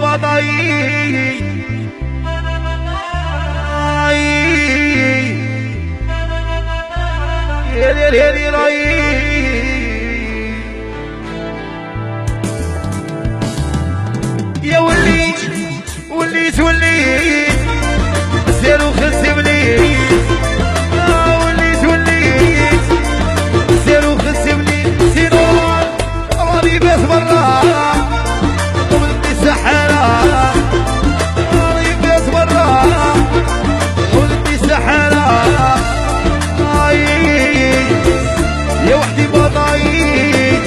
بضايق يا ليل يا ليل يا وليت وليت وليت سير وخسي وليت وليت وليت سير وخسي وليت سينور راني بس برا ولدي سحالة راني بس برا ولدي سحالة يا وحدي بضايق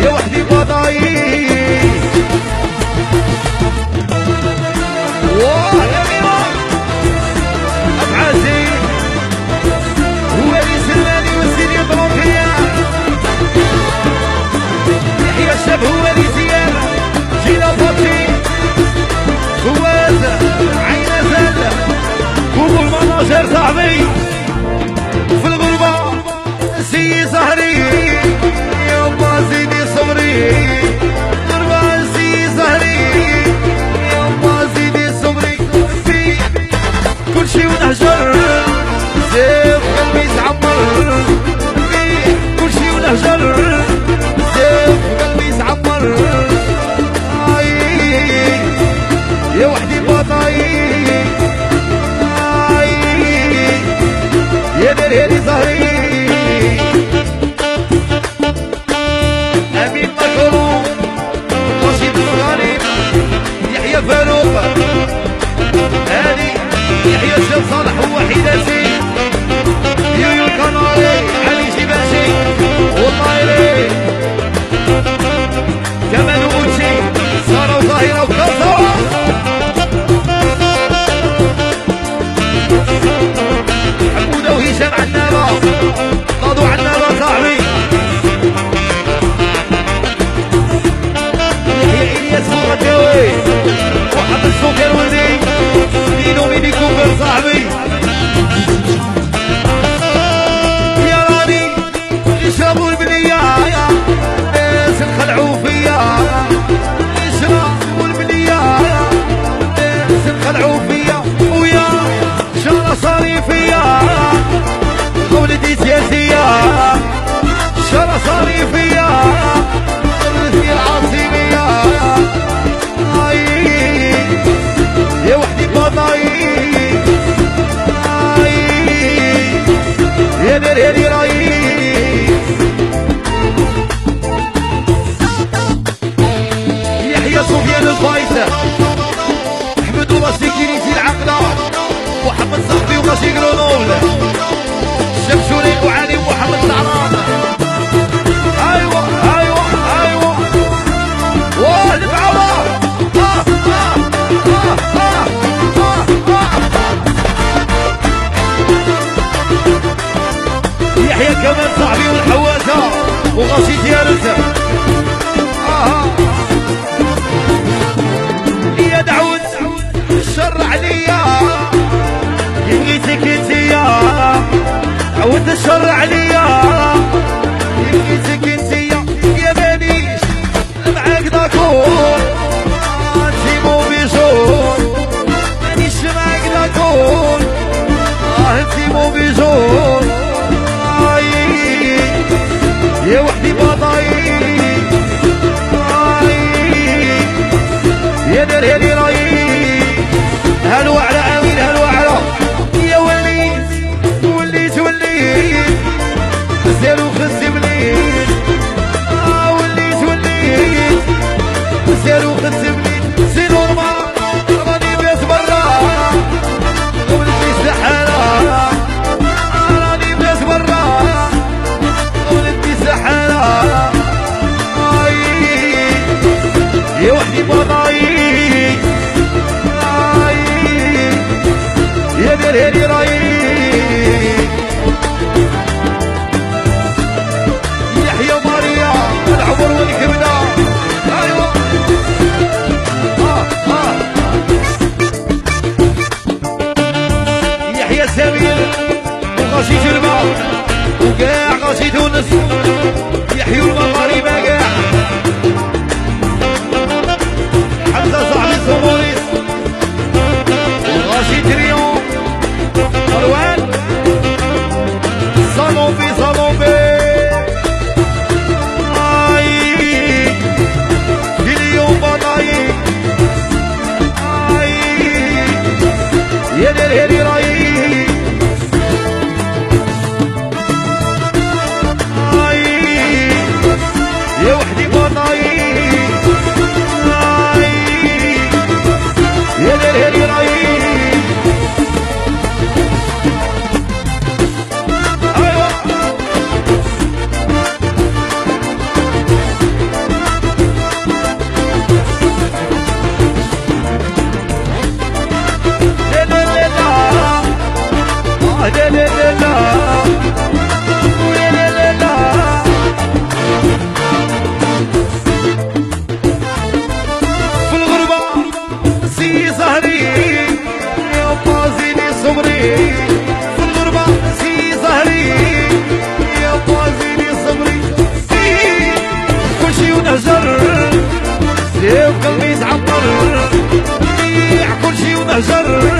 يا وحدي بضايق واه يا ميمون ابعاسي هو اللي سلاني والسيدي يضرب فيا يحيى الشاب هو اللي زيان جينا فاطي فواز عينا زل كوبو المناجر صاحبي في الغربة سي زهري يابا زيدي صبري غربة سي زهري يابا زيدي صبري في كل شي ونهجر سيف قلبي يتعمر في كل شي ونهجر سيف قلبي يتعمر يا وحدي بطايق يا درهلي زهري امين مكروم رشيد الغريب يحيى فاروق هادي يحيى الشيخ صالح ووحيد ياسين يويو الكناري علي شباشي والطايري كمال وغوتشي ساره وظاهره وكسره حموده وهشام عنابه قاضوا عنابه صاحبي يحيى الياس فوقتاوي وحمد السوكر ولدي دينو ميني كوبر صاحبي يا راني يشربوا البنيه ناس انخلعوا فيا يشربوا البنيه ناس انخلعوا فيا ويا شارع صاري فيا ولدي سياسية شارع صاري فيا ولدي العاصمية يا وحدي بضايق يا دير يا دير يحيى سفيان الفايزة احمد ومسكيني في العقلة وحمد صاحبي وغاشي جرونول شمشوني وعلي ومحمد زعران ايوه ايوه ايوه واه البعوة يحيى كمان صاحبي والحواسة وغاشي ديالته يا دعوت الشر عليا يبغيتك انتيا عود الشر عليا يبغيتك انتيا يا مانيش معاك داكور انتي مو بيجون مانيش معاك داكور انتي مو بيجون يا وحدي بضايق يا درهلي رايق هلو على امين هلو على يا وليت وليت وليت سير وخسي وليت وليت وليت سير وخسي وليت سي نورمال راني بيت برا ولدي سحالة راني بيت برا ولدي سحالة يا وحدي بضايق يا درهلي رايق يحيى ماريا العمر والكبده ايوه يحيى سمير وغاشي جلبه وكاع غاشي تونس يحيوا المغاربه كاع لا لا ويا لا لا لا. في الغربة سي زهري يا بازيني صبري، في الغربة سي زهري يا بازيني صبري. كلشي ونهجر سيف قلبي تعبر، بيع كلشي ونهجر